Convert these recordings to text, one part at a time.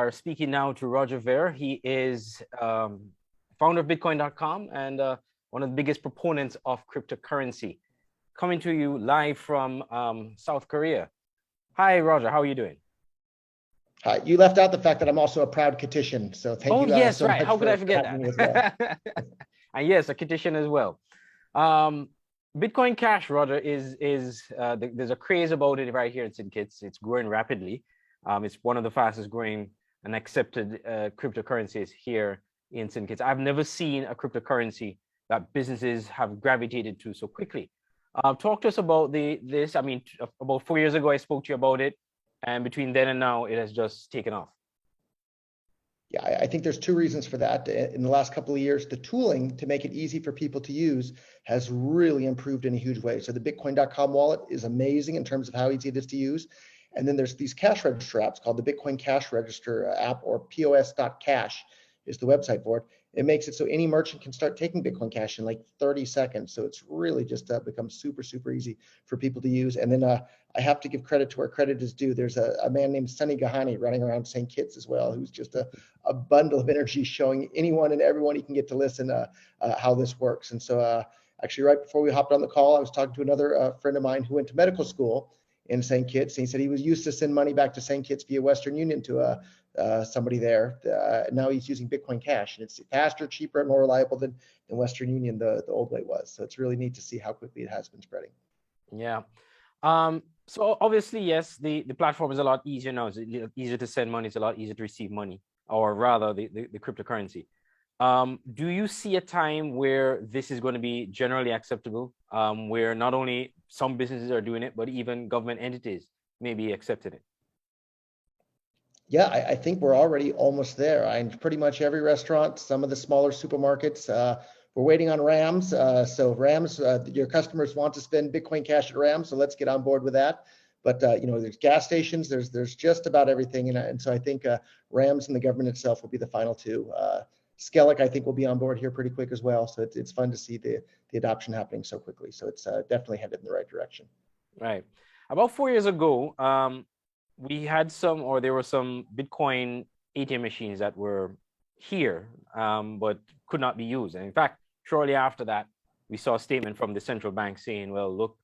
are speaking now to Roger Ver. He is founder of Bitcoin.com and one of the biggest proponents of cryptocurrency. Coming to you live from South Korea. Hi, Roger. How are you doing? Hi. You left out the fact that I'm also a proud Kittian, so thank you yes, so right. much How could for I forget having me as well. that? And yes, a Kittian as well. Bitcoin Cash, Roger, there's a craze about it right here in St. Kitts. It's growing rapidly. It's one of the fastest growing and accepted cryptocurrencies here in St. Kitts. I've never seen a cryptocurrency that businesses have gravitated to so quickly. Talk to us about this. I mean, about 4 years ago, I spoke to you about it, and between then and now, it has just taken off. Yeah, I think there's two reasons for that. In the last couple of years, the tooling to make it easy for people to use has really improved in a huge way. So the Bitcoin.com wallet is amazing in terms of how easy it is to use. And then there's these cash register apps called the Bitcoin Cash Register app, or POS.cash is the website for it. It makes it so any merchant can start taking Bitcoin Cash in like 30 seconds. So it's really just become super, super easy for people to use. And then I have to give credit to where credit is due. There's a man named Sunny Gahani running around St. Kitts as well, who's just a bundle of energy, showing anyone and everyone he can get to listen how this works. And so actually, right before we hopped on the call, I was talking to another friend of mine who went to medical school in St. Kitts. And he said he was used to send money back to St. Kitts via Western Union to somebody there. Now he's using Bitcoin Cash, and it's faster, cheaper, and more reliable than Western Union the old way was. So it's really neat to see how quickly it has been spreading. Yeah. So obviously, yes, the platform is a lot easier now. It's easier to send money. It's a lot easier to receive money, or rather the cryptocurrency. Do you see a time where this is going to be generally acceptable, where not only some businesses are doing it, but even government entities may be accepting it? Yeah, I think we're already almost there. Pretty much every restaurant, some of the smaller supermarkets, we're waiting on Rams. So Rams, your customers want to spend Bitcoin Cash at Rams, so let's get on board with that. But there's gas stations, there's just about everything, and so I think Rams and the government itself will be the final two. Skellig, I think, will be on board here pretty quick as well. So it's fun to see the adoption happening so quickly. So it's definitely headed in the right direction. Right. About 4 years ago, there were some Bitcoin ATM machines that were here, but could not be used. And in fact, shortly after that, we saw a statement from the central bank saying, well, look,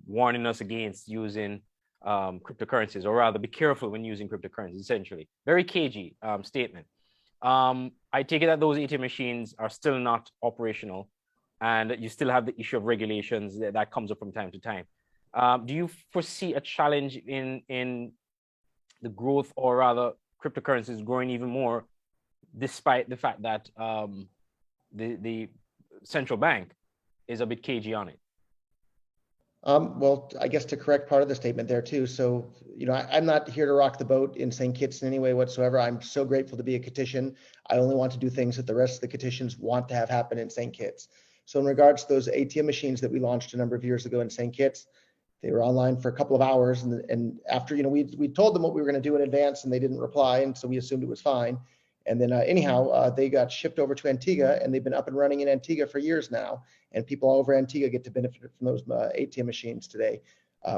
warning us against using cryptocurrencies, or rather be careful when using cryptocurrencies, essentially. Very cagey statement. I take it that those ATM machines are still not operational, and you still have the issue of regulations that comes up from time to time. Do you foresee a challenge in the growth, or rather cryptocurrencies growing even more, despite the fact that the central bank is a bit cagey on it? Well, I guess to correct part of the statement there too. So, I'm not here to rock the boat in St. Kitts in any way whatsoever. I'm so grateful to be a Kittitian. I only want to do things that the rest of the Kittitians want to have happen in St. Kitts. So in regards to those ATM machines that we launched a number of years ago in St. Kitts, they were online for a couple of hours. And after, we told them what we were going to do in advance, and they didn't reply. And so we assumed it was fine. And then anyhow, they got shipped over to Antigua, and they've been up and running in Antigua for years now. And people all over Antigua get to benefit from those ATM machines today.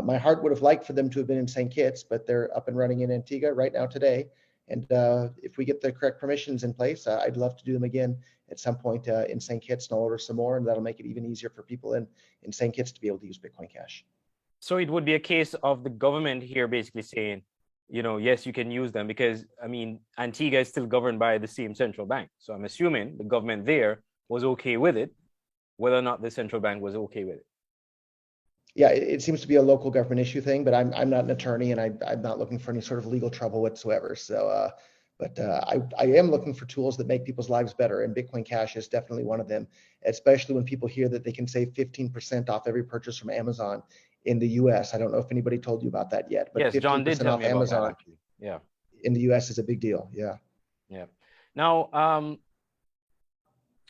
My heart would have liked for them to have been in St. Kitts, but they're up and running in Antigua right now today. And if we get the correct permissions in place, I'd love to do them again at some point in St. Kitts, and I'll order some more, and that'll make it even easier for people in St. Kitts to be able to use Bitcoin Cash. So it would be a case of the government here basically saying, yes, you can use them, because I mean, Antigua is still governed by the same central bank. So I'm assuming the government there was okay with it, whether or not the central bank was okay with it. Yeah, it seems to be a local government issue thing, but I'm not an attorney, and I'm not looking for any sort of legal trouble whatsoever. So, but I am looking for tools that make people's lives better, and Bitcoin Cash is definitely one of them, especially when people hear that they can save 15% off every purchase from Amazon in the US. I don't know if anybody told you about that yet, but Yes, John did 15% tell off me about that, Amazon actually. Yeah. in the US is a big deal. Yeah. Yeah. Now,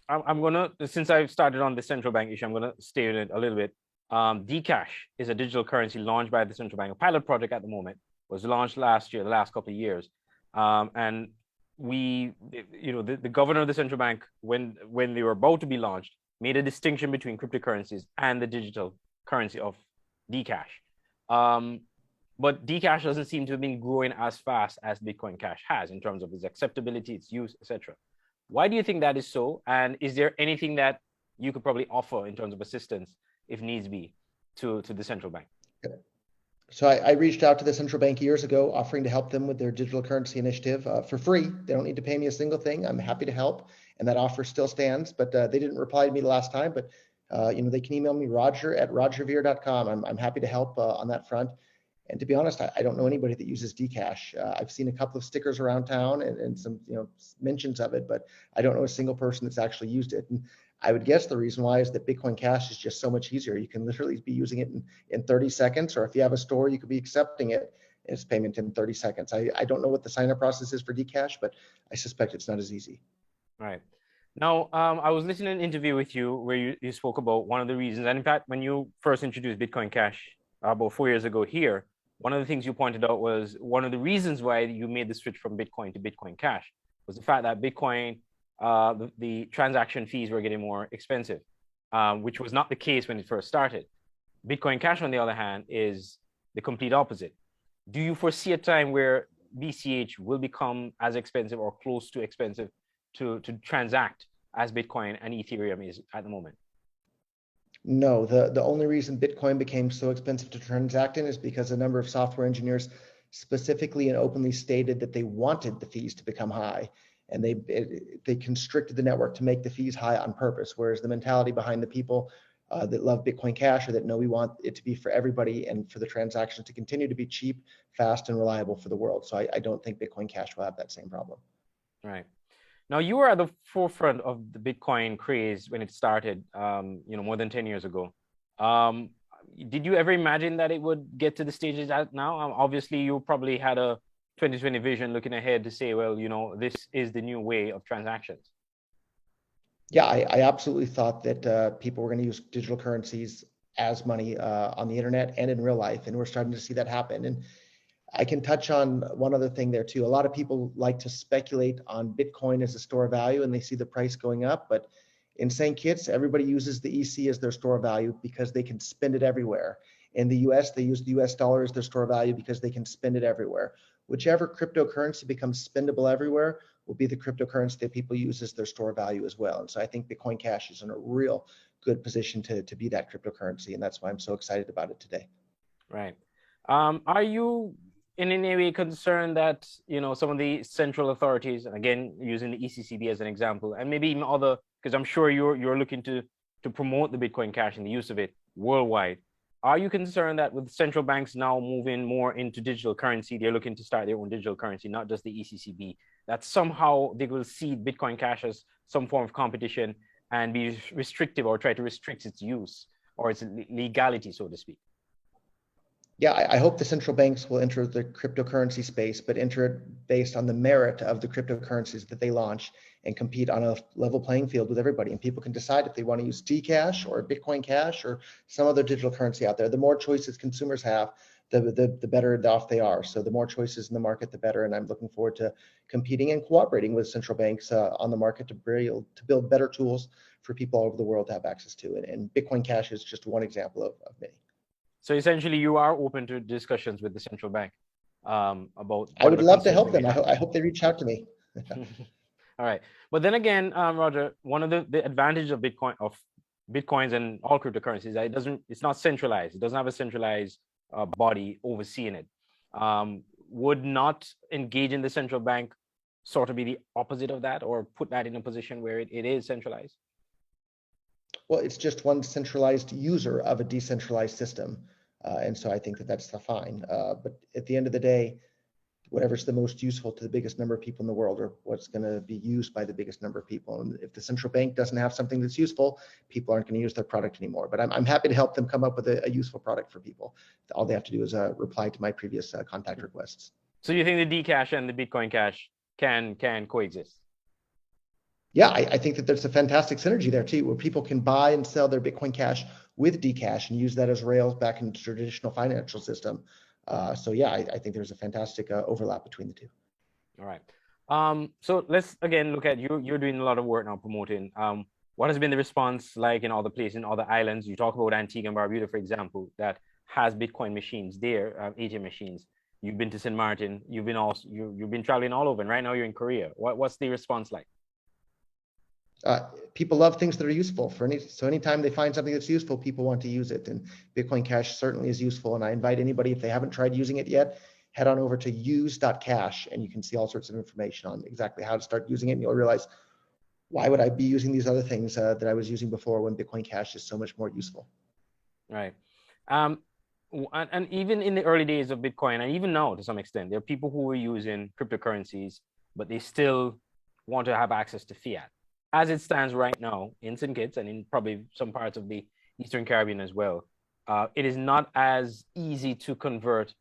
I'm gonna, since I've started on the central bank issue, I'm gonna stay in it a little bit. Dcash is a digital currency launched by the central bank. A pilot project at the moment was launched last year, the last couple of years, and the governor of the central bank, when they were about to be launched, made a distinction between cryptocurrencies and the digital currency of Dcash. but Dcash doesn't seem to have been growing as fast as Bitcoin Cash has in terms of its acceptability, its use, etc. Why do you think that is so? And is there anything that you could probably offer in terms of assistance, if needs be, to the central bank? So I reached out to the central bank years ago, offering to help them with their digital currency initiative for free. They don't need to pay me a single thing. I'm happy to help, and that offer still stands. But they didn't reply to me the last time. But they can email me roger@rogerver.com. I'm happy to help on that front. And to be honest, I don't know anybody that uses Dcash. I've seen a couple of stickers around town and some mentions of it, but I don't know a single person that's actually used it. And I would guess the reason why is that Bitcoin Cash is just so much easier. You can literally be using it in 30 seconds, or if you have a store, you could be accepting it as payment in 30 seconds. I don't know what the sign-up process is for Dcash, but I suspect it's not as easy. Right. Now, I was listening to an interview with you where you spoke about one of the reasons, and in fact, when you first introduced Bitcoin Cash about 4 years ago here, one of the things you pointed out was one of the reasons why you made the switch from Bitcoin to Bitcoin Cash was the fact that Bitcoin, the transaction fees were getting more expensive, which was not the case when it first started. Bitcoin Cash, on the other hand, is the complete opposite. Do you foresee a time where BCH will become as expensive or close to expensive to transact as Bitcoin and Ethereum is at the moment? No, the only reason Bitcoin became so expensive to transact in is because a number of software engineers specifically and openly stated that they wanted the fees to become high, and they constricted the network to make the fees high on purpose. Whereas the mentality behind the people that love Bitcoin Cash or that know we want it to be for everybody and for the transactions to continue to be cheap, fast, and reliable for the world. So I don't think Bitcoin Cash will have that same problem. Right. Now, you were at the forefront of the Bitcoin craze when it started, more than 10 years ago. Did you ever imagine that it would get to the stage it's at now? Obviously, you probably had a 2020 vision looking ahead to say, well, this is the new way of transactions. Yeah, I absolutely thought that people were going to use digital currencies as money on the internet and in real life, and we're starting to see that happen. And I can touch on one other thing there too. A lot of people like to speculate on Bitcoin as a store of value and they see the price going up, but in St. Kitts, everybody uses the EC as their store of value because they can spend it everywhere. In the US, they use the US dollar as their store of value because they can spend it everywhere. Whichever cryptocurrency becomes spendable everywhere will be the cryptocurrency that people use as their store of value as well. And so I think Bitcoin Cash is in a real good position to be that cryptocurrency. And that's why I'm so excited about it today. Right. Are you in any way concerned that some of the central authorities, and again using the ECCB as an example, and maybe even other, because I'm sure you're looking to promote the Bitcoin Cash and the use of it worldwide, are you concerned that with central banks now moving more into digital currency, they're looking to start their own digital currency, not just the ECCB, that somehow they will see Bitcoin Cash as some form of competition and be restrictive or try to restrict its use or its legality, so to speak? Yeah, I hope the central banks will enter the cryptocurrency space, but enter it based on the merit of the cryptocurrencies that they launch and compete on a level playing field with everybody. And people can decide if they want to use Dcash or Bitcoin Cash or some other digital currency out there. The more choices consumers have, the better off they are. So the more choices in the market, the better. And I'm looking forward to competing and cooperating with central banks on the market to build better tools for people all over the world to have access to. And Bitcoin Cash is just one example of many. So essentially, you are open to discussions with the central bank about. I would love to help them. I hope they reach out to me. All right, but then again, Roger, one of the advantages of Bitcoins and all cryptocurrencies is that it's not centralized. It doesn't have a centralized body overseeing it. Would not engage in the central bank sort of be the opposite of that, or put that in a position where it is centralized? Well, it's just one centralized user of a decentralized system. And so I think that's fine. But at the end of the day, whatever's the most useful to the biggest number of people in the world or what's going to be used by the biggest number of people. And if the central bank doesn't have something that's useful, people aren't going to use their product anymore. But I'm happy to help them come up with a useful product for people. All they have to do is reply to my previous contact requests. So you think the Dcash and the Bitcoin Cash can coexist? Yeah, I think that there's a fantastic synergy there too, where people can buy and sell their Bitcoin Cash with Dcash and use that as rails back into the traditional financial system. So yeah, I think there's a fantastic overlap between the two. All right. So let's again look at you. You're doing a lot of work now promoting. What has been the response like in other places, in other islands? You talk about Antigua and Barbuda, for example, that has Bitcoin machines there, ATM machines. You've been to St. Martin. You've been traveling all over, and right now you're in Korea. What's the response like? People love things that are useful. So anytime they find something that's useful, people want to use it. And Bitcoin Cash certainly is useful. And I invite anybody, if they haven't tried using it yet, head on over to use.cash, and you can see all sorts of information on exactly how to start using it. And you'll realize, why would I be using these other things that I was using before when Bitcoin Cash is so much more useful? Right. And even in the early days of Bitcoin, and even now to some extent, there are people who are using cryptocurrencies, but they still want to have access to fiat. As it stands right now in St. Kitts and in probably some parts of the Eastern Caribbean as well, it is not as easy to convert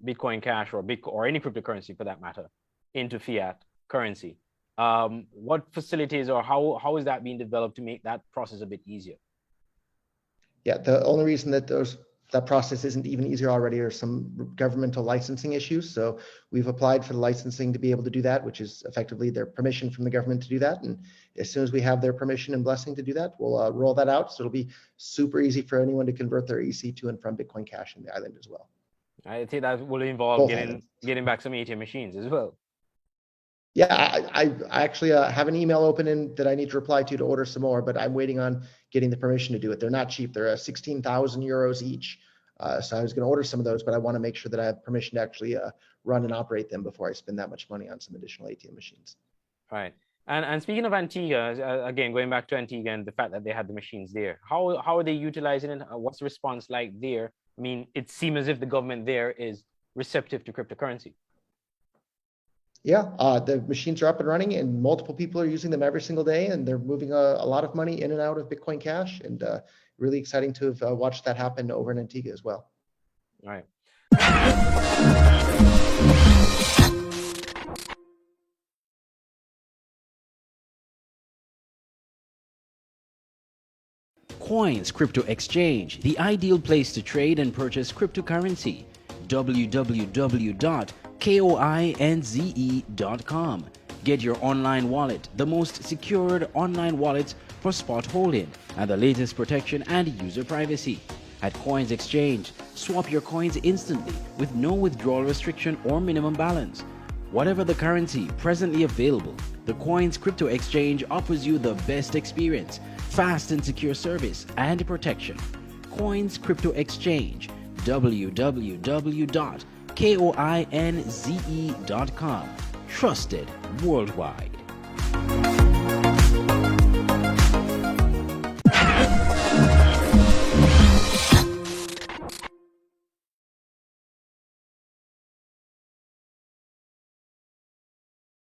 Bitcoin Cash or any cryptocurrency for that matter into fiat currency. What facilities or how is that being developed to make that process a bit easier? Yeah, the only reason that that process isn't even easier already are some governmental licensing issues. So we've applied for the licensing to be able to do that, which is effectively their permission from the government to do that. And as soon as we have their permission and blessing to do that, we'll roll that out. So it'll be super easy for anyone to convert their EC to and from Bitcoin Cash in the island as well. I think that will involve getting back some ATM machines as well. Yeah, I actually have an email open that I need to reply to order some more, but I'm waiting on getting the permission to do it. They're not cheap. They're 16,000 euros each. So I was going to order some of those, but I want to make sure that I have permission to actually run and operate them before I spend that much money on some additional ATM machines. Right. And speaking of Antigua, again, going back to Antigua and the fact that they had the machines there, how are they utilizing it? What's the response like there? I mean, it seems as if the government there is receptive to cryptocurrency. Yeah, the machines are up and running, and multiple people are using them every single day, and they're moving a lot of money in and out of Bitcoin Cash, and really exciting to have watched that happen over in Antigua as well. All right. Coins Crypto Exchange, the ideal place to trade and purchase cryptocurrency. www.coinze.com. Get your online wallet, the most secured online wallet for spot holding and the latest protection and user privacy. At Coins Exchange, swap your coins instantly with no withdrawal restriction or minimum balance. Whatever the currency presently available, the Coins Crypto Exchange offers you the best experience, fast and secure service, and protection. Coins Crypto Exchange, www.coinze.com. Trusted worldwide.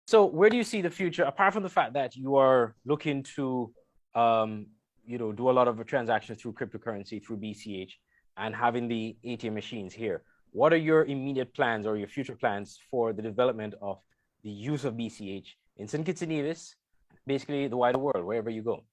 So where do you see the future, apart from the fact that you are looking to do a lot of transactions through cryptocurrency, through BCH, and having the ATM machines here? What are your immediate plans or your future plans for the development of the use of BCH in St. Kitts and Nevis, basically the wider world, wherever you go?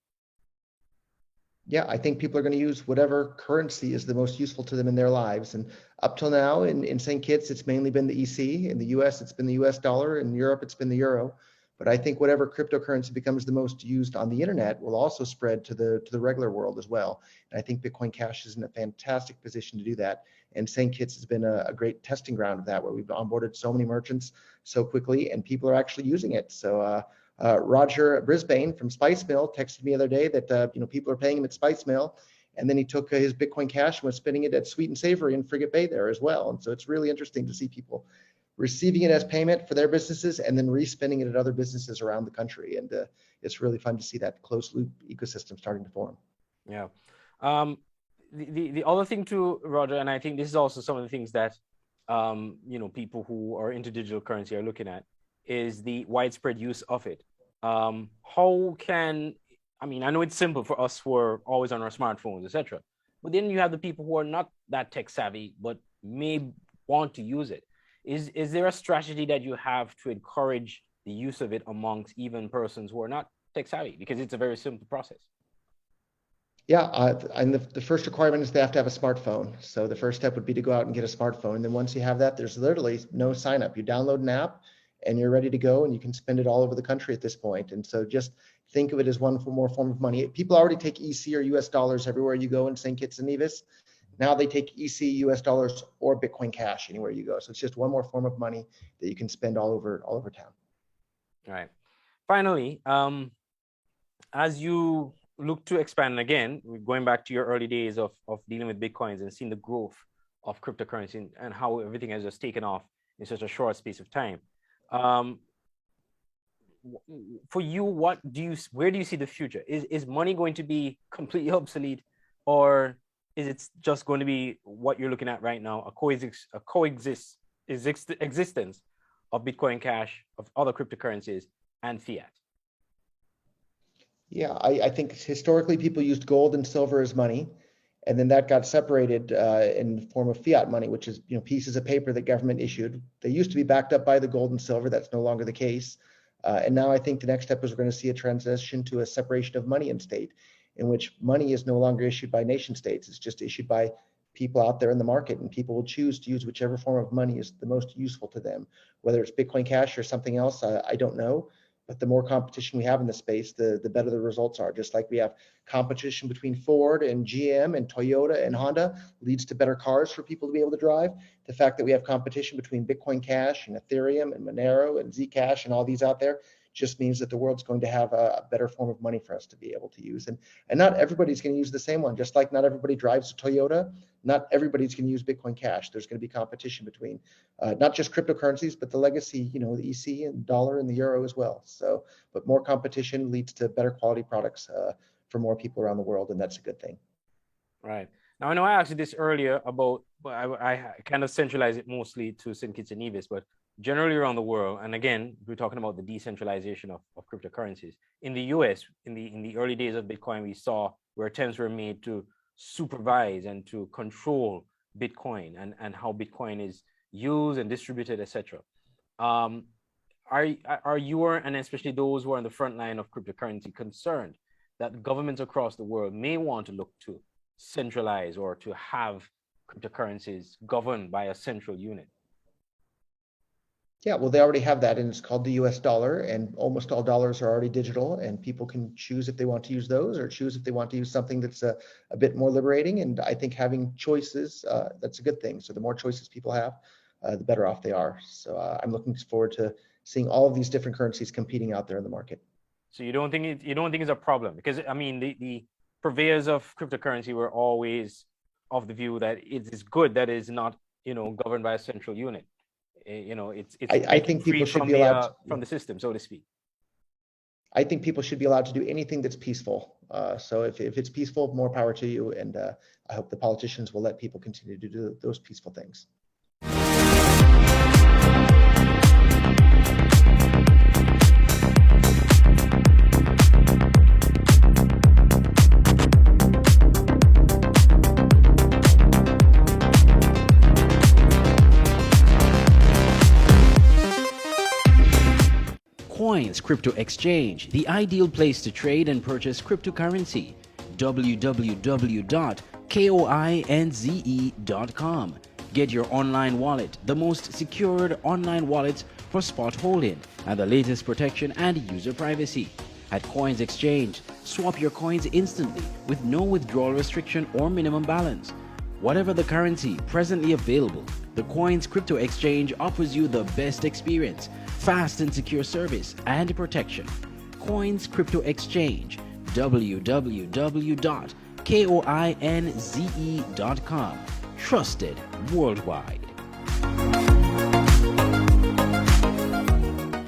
Yeah, I think people are going to use whatever currency is the most useful to them in their lives. And up till now in St. Kitts, it's mainly been the EC. In the US, it's been the US dollar. In Europe, it's been the euro. But I think whatever cryptocurrency becomes the most used on the internet will also spread to the regular world as well. And I think Bitcoin Cash is in a fantastic position to do that. And St. Kitts has been a great testing ground of that, where we've onboarded so many merchants so quickly, and people are actually using it. So Roger Brisbane from Spice Mill texted me the other day that people are paying him at Spice Mill, and then he took his Bitcoin Cash and was spending it at Sweet and Savory in Frigate Bay there as well. And so it's really interesting to see people receiving it as payment for their businesses and then respending it at other businesses around the country. And it's really fun to see that closed loop ecosystem starting to form. Yeah. The other thing too, Roger, and I think this is also some of the things that people who are into digital currency are looking at, is the widespread use of it. I know it's simple for us who are always on our smartphones, etc. But then you have the people who are not that tech savvy, but may want to use it. Is there a strategy that you have to encourage the use of it amongst even persons who are not tech savvy? Because it's a very simple process. Yeah, and the first requirement is they have to have a smartphone. So the first step would be to go out and get a smartphone. And then once you have that, there's literally no sign up. You download an app and you're ready to go, and you can spend it all over the country at this point. And so just think of it as one more form of money. People already take EC or US dollars everywhere you go in St. Kitts and Nevis. Now they take EC, US dollars, or Bitcoin Cash anywhere you go. So it's just one more form of money that you can spend all over town. All right. Finally, as you look to expand again, going back to your early days of dealing with Bitcoins and seeing the growth of cryptocurrency and how everything has just taken off in such a short space of time. For you, where do you see the future? Is money going to be completely obsolete, or is it just going to be what you're looking at right now, a existence of Bitcoin Cash, of other cryptocurrencies, and fiat? Yeah, I think historically people used gold and silver as money, and then that got separated in the form of fiat money, which is pieces of paper that government issued. They used to be backed up by the gold and silver. That's no longer the case. And now I think the next step is we're going to see a transition to a separation of money and state, in which money is no longer issued by nation states. It's just issued by people out there in the market, and people will choose to use whichever form of money is the most useful to them. Whether it's Bitcoin Cash or something else, I don't know. But the more competition we have in the space, the better the results are. Just like we have competition between Ford and GM and Toyota and Honda leads to better cars for people to be able to drive. The fact that we have competition between Bitcoin Cash and Ethereum and Monero and Zcash and all these out there just means that the world's going to have a better form of money for us to be able to use. And not everybody's going to use the same one. Just like not everybody drives a Toyota, not everybody's going to use Bitcoin Cash. There's going to be competition between not just cryptocurrencies, but the legacy, the EC and dollar and the euro as well. So, but more competition leads to better quality products for more people around the world, and that's a good thing. Right. Now, I know I asked you this earlier about, I kind of centralize it mostly to St. Kitts and Nevis, but generally around the world, and again, we're talking about the decentralization of cryptocurrencies. In the US, in the early days of Bitcoin, we saw where attempts were made to supervise and to control Bitcoin and how Bitcoin is used and distributed, etc. Are you, and especially those who are on the front line of cryptocurrency, concerned that governments across the world may want to look to centralize or to have cryptocurrencies governed by a central unit? Yeah, well, they already have that, and it's called the US dollar, and almost all dollars are already digital, and people can choose if they want to use those or choose if they want to use something that's a bit more liberating. And I think having choices, that's a good thing. So the more choices people have, the better off they are. So I'm looking forward to seeing all of these different currencies competing out there in the market. So you don't think it's a problem? Because I mean, the purveyors of cryptocurrency were always of the view that it is good that is not governed by a central unit. I think people should be allowed from the system, so to speak. I think people should be allowed to do anything that's peaceful. So if it's peaceful, more power to you. And I hope the politicians will let people continue to do those peaceful things. Coins Crypto Exchange, the ideal place to trade and purchase cryptocurrency. www.coinze.com. Get your online wallet, the most secured online wallets for spot holding and the latest protection and user privacy. At Coins Exchange, swap your coins instantly with no withdrawal restriction or minimum balance. Whatever the currency presently available, the Coins Crypto Exchange offers you the best experience, fast and secure service, and protection. Coins Crypto Exchange, www.coinze.com. Trusted worldwide.